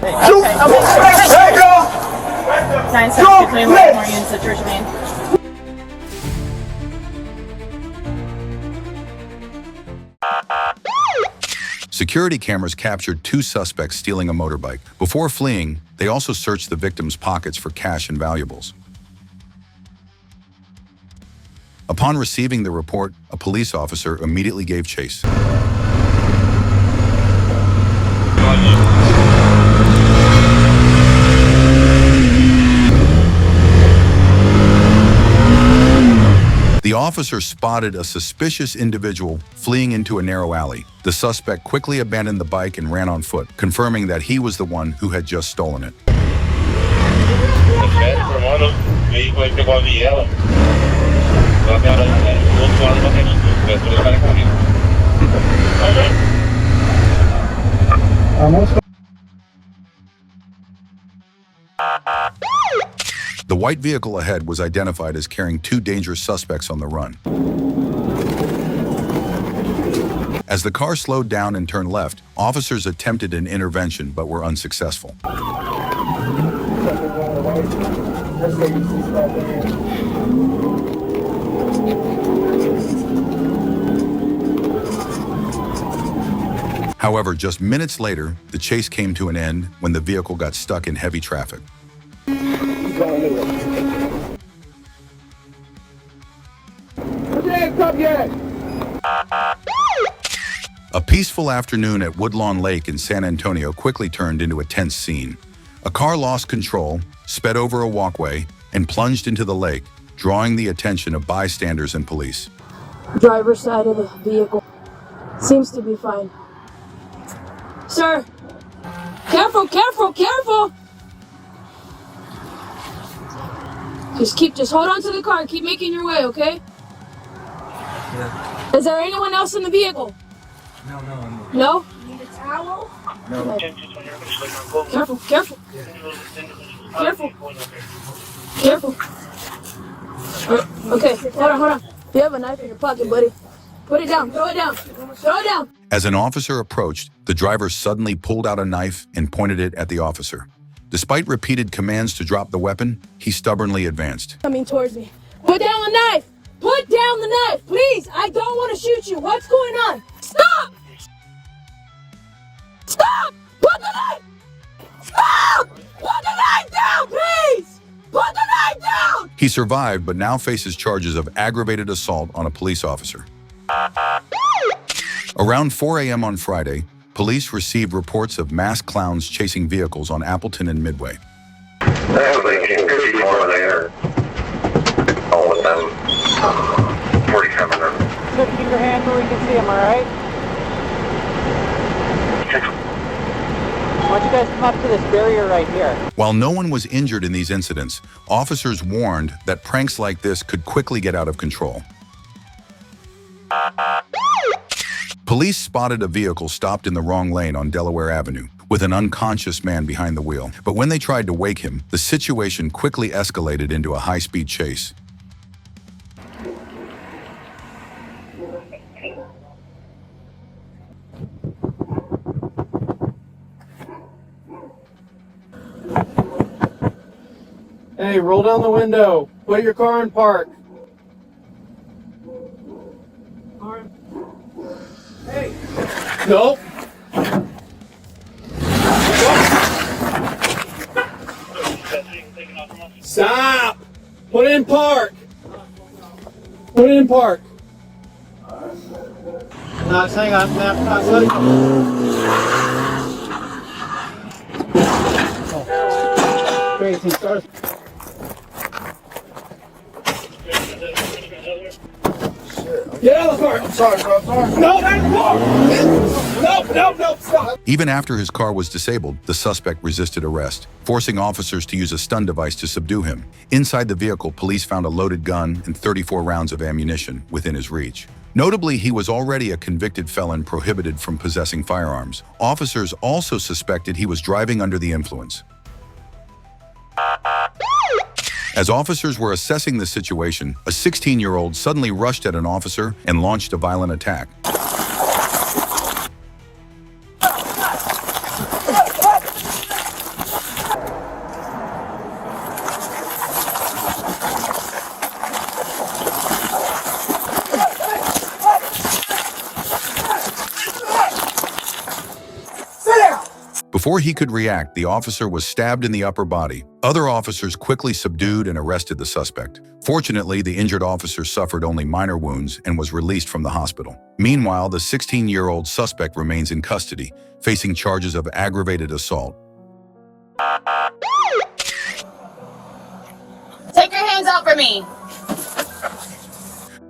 Shoot! Hey, girl! 9-6 between Baltimore and Citrus, Maine. Security cameras captured two suspects stealing a motorbike. Before fleeing, they also searched the victims' pockets for cash and valuables. Upon receiving the report, a police officer immediately gave chase. The officer spotted a suspicious individual fleeing into a narrow alley. The suspect quickly abandoned the bike and ran on foot, confirming that he was the one who had just stolen it. The white vehicle ahead was identified as carrying two dangerous suspects on the run. As the car slowed down and turned left, officers attempted an intervention but were unsuccessful. However, just minutes later, the chase came to an end when the vehicle got stuck in heavy traffic. A peaceful afternoon at Woodlawn Lake in San Antonio quickly turned into a tense scene. A car lost control, sped over a walkway, and plunged into the lake, drawing the attention of bystanders and police. Driver's side of the vehicle seems to be fine. Sir, careful, careful, careful! Just hold on to the car. Keep making your way, okay? Yeah. Is there anyone else in the vehicle? No. No? Need a towel? No. Careful, careful. Careful. Careful. Okay, hold on. You have a knife in your pocket, buddy. Put it down, throw it down. Throw it down. As an officer approached, the driver suddenly pulled out a knife and pointed it at the officer. Despite repeated commands to drop the weapon, he stubbornly advanced. Coming towards me. Put down the knife! Put down the knife, please! I don't want to shoot you. What's going on? Stop! Stop! Put the knife! Stop! Put the knife down, please! Put the knife down! He survived, but now faces charges of aggravated assault on a police officer. Around 4 a.m. on Friday, police received reports of masked clowns chasing vehicles on Appleton and Midway. Actually, can you see more there? All of them. 47 or... Just keep your hands where we can see them, alright? Why don't you guys come up to this barrier right here? While no one was injured in these incidents, officers warned that pranks like this could quickly get out of control. Police spotted a vehicle stopped in the wrong lane on Delaware Avenue, with an unconscious man behind the wheel. But when they tried to wake him, the situation quickly escalated into a high-speed chase. Hey, roll down the window. Put your car in park. Hey. Nope. Stop! Put it in park. Put it in park. Knox, hang on. Knox, let it go. Great, he starts. Get out of the car! I'm sorry. No, stop! Even after his car was disabled, the suspect resisted arrest, forcing officers to use a stun device to subdue him. Inside the vehicle, police found a loaded gun and 34 rounds of ammunition within his reach. Notably, he was already a convicted felon prohibited from possessing firearms. Officers also suspected he was driving under the influence. As officers were assessing the situation, a 16-year-old suddenly rushed at an officer and launched a violent attack. Before he could react, the officer was stabbed in the upper body. Other officers quickly subdued and arrested the suspect. Fortunately, the injured officer suffered only minor wounds and was released from the hospital. Meanwhile, the 16-year-old suspect remains in custody, facing charges of aggravated assault. Take your hands out for me.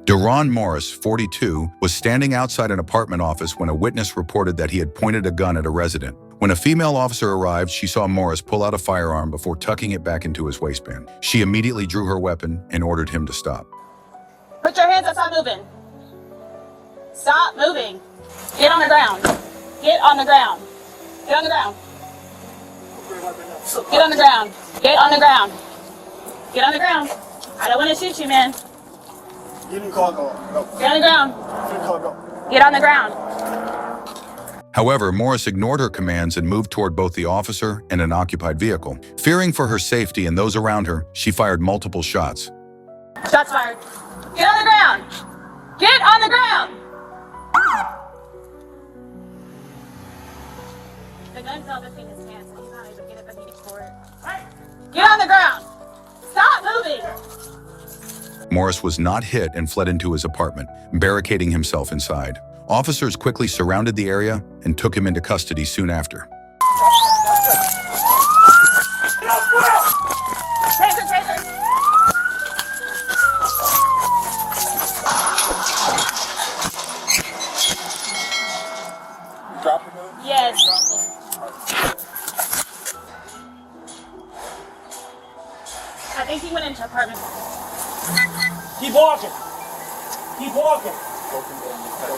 Deron Morris, 42, was standing outside an apartment office when a witness reported that he had pointed a gun at a resident. When a female officer arrived, she saw Morris pull out a firearm before tucking it back into his waistband. She immediately drew her weapon and ordered him to stop. Put your hands up, stop moving. Stop moving. Get on the ground. Get on the ground. Get on the ground. Get on the ground. Get on the ground. Get on the ground. I don't want to shoot you, man. You didn't call go. Go. Get on the ground. You didn't call go. Get on the ground. However, Morris ignored her commands and moved toward both the officer and an occupied vehicle. Fearing for her safety and those around her, she fired multiple shots. Shots fired. Get on the ground. Get on the ground. The gun's not between his hands, so he's not able to get it, but he needs for it. Get on the ground. Stop moving. Morris was not hit and fled into his apartment, barricading himself inside. Officers quickly surrounded the area and took him into custody soon after. Taser, taser. Drop the gun? Yes. I think he went into apartment. Keep walking. Keep walking.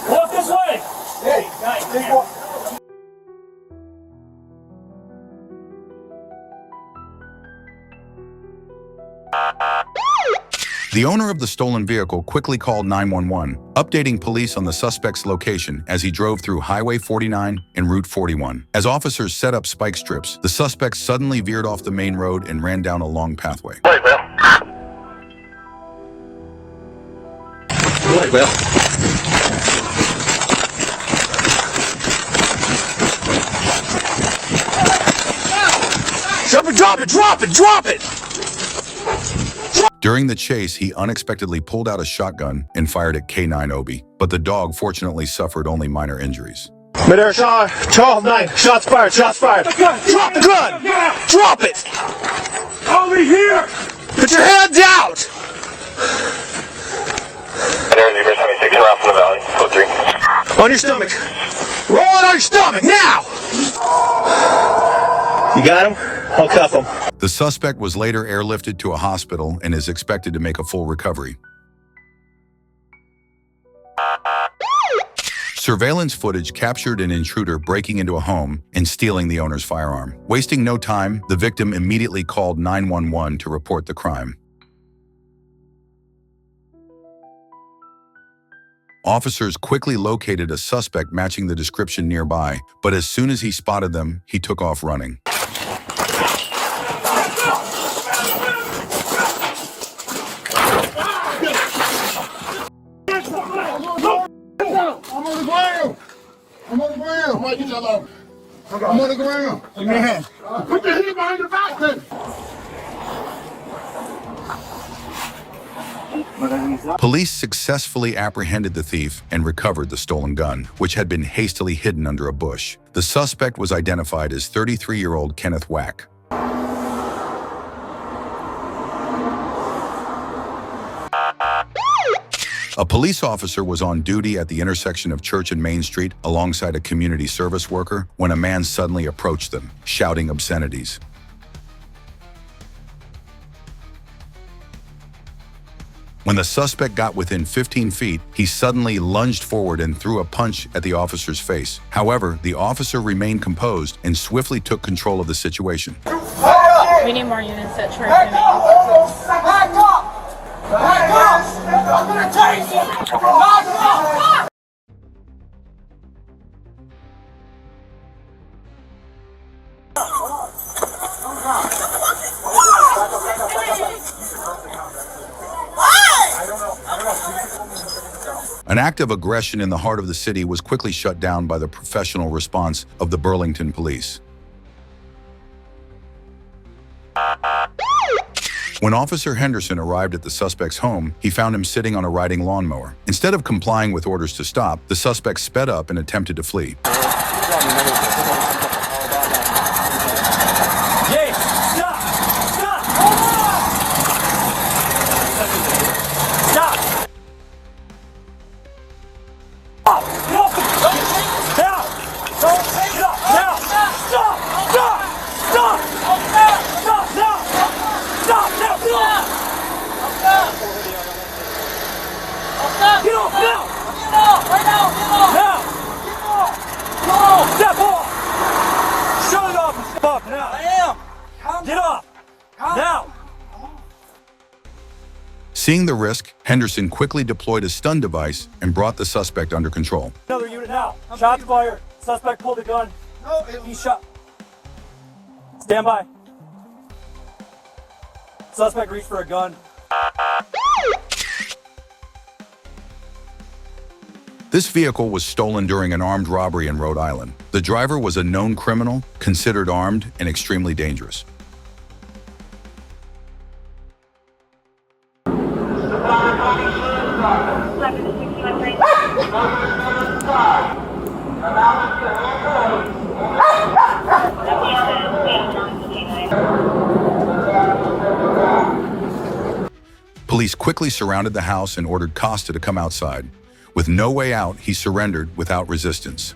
Walk this way. Hey, take one. The owner of the stolen vehicle quickly called 911, updating police on the suspect's location as he drove through Highway 49 and Route 41. As officers set up spike strips, the suspect suddenly veered off the main road and ran down a long pathway. Wait, Bill. Wait, Bill. Drop it, drop it, drop it! During the chase, he unexpectedly pulled out a shotgun and fired at K9 Obi, but the dog fortunately suffered only minor injuries. Midair Charles 9, shots fired, shots fired. Drop the gun! Drop it! Over here! Put your hands out! There's your 26 around from the valley. Code 3. On your stomach. Roll it on your stomach, now! You got him? I'll cuff him. The suspect was later airlifted to a hospital and is expected to make a full recovery. Surveillance footage captured an intruder breaking into a home and stealing the owner's firearm. Wasting no time, the victim immediately called 911 to report the crime. Officers quickly located a suspect matching the description nearby, but as soon as he spotted them, he took off running. I'm on the ground. I'm on the ground. Why you tell them? I'm on the ground. Give me your hand. Put your hand behind your back then. Police successfully apprehended the thief and recovered the stolen gun, which had been hastily hidden under a bush. The suspect was identified as 33-year-old Kenneth Wack. A police officer was on duty at the intersection of Church and Main Street alongside a community service worker when a man suddenly approached them, shouting obscenities. When the suspect got within 15 feet, he suddenly lunged forward and threw a punch at the officer's face. However, the officer remained composed and swiftly took control of the situation. We need more units at Church and Main. Back up! Back up! I'm gonna take you! Back up! An act of aggression in the heart of the city was quickly shut down by the professional response of the Burlington police. When Officer Henderson arrived at the suspect's home, he found him sitting on a riding lawnmower. Instead of complying with orders to stop, the suspect sped up and attempted to flee. Get off now! Get off! Right now! Get off! Now! Get off! Get off! Step off! Shut it off and step off now! I am! Get off! Now! Seeing the risk, Henderson quickly deployed a stun device and brought the suspect under control. Another unit now. Shots fired. Suspect pulled a gun. He shot. Stand by. Suspect reached for a gun. This vehicle was stolen during an armed robbery in Rhode Island. The driver was a known criminal, considered armed, and extremely dangerous. Police quickly surrounded the house and ordered Costa to come outside. With no way out, he surrendered without resistance.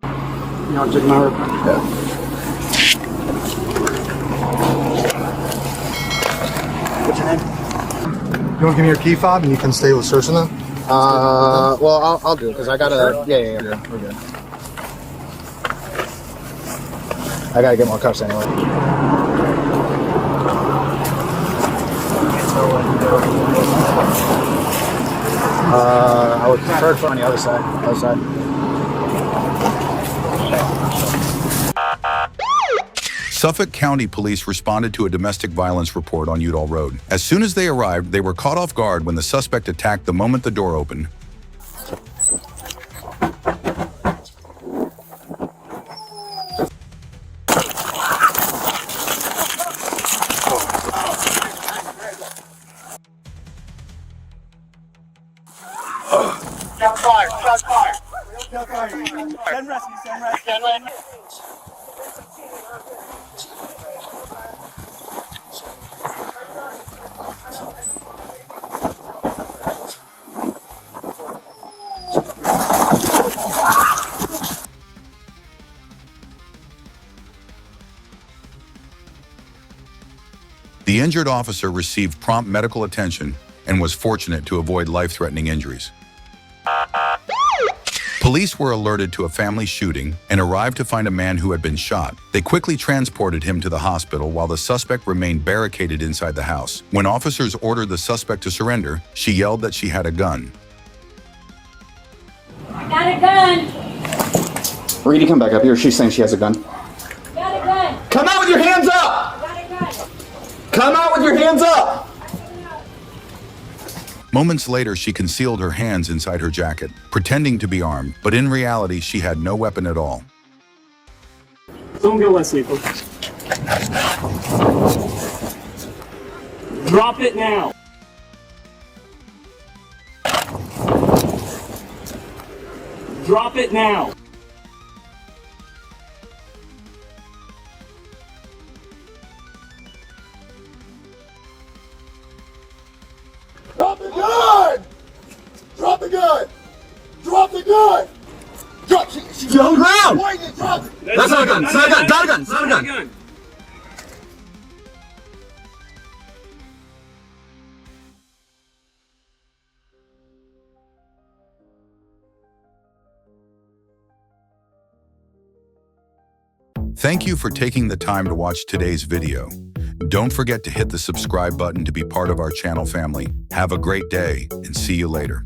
You want to check my report? Yeah. What's your name? You want to give me your key fob and you can stay with searching them? Well, I'll do it because I gotta. Yeah. We're good. I gotta get more cuffs anyway. I would prefer it on the other side. Suffolk County Police responded to a domestic violence report on Udall Road. As soon as they arrived, they were caught off guard when the suspect attacked the moment the door opened. Shots fired. Send rescue. The injured officer received prompt medical attention and was fortunate to avoid life-threatening injuries. Police were alerted to a family shooting and arrived to find a man who had been shot. They quickly transported him to the hospital while the suspect remained barricaded inside the house. When officers ordered the suspect to surrender, she yelled that she had a gun. I got a gun. Reedy, come back up here. She's saying she has a gun. Got a gun. Come out with your hands up! Got a gun. Come out with your hands up! Moments later, she concealed her hands inside her jacket, pretending to be armed, but in reality, she had no weapon at all. Don't go Wesley. Drop it now. Drop it now. Drop the gun! Drop the gun! Drop the gun! Drop! She's on the ground! Pointing, drop it! That's not a gun! It's not a gun! Not a gun! It's not a gun! Thank you for taking the time to watch today's video. Don't forget to hit the subscribe button to be part of our channel family. Have a great day and see you later.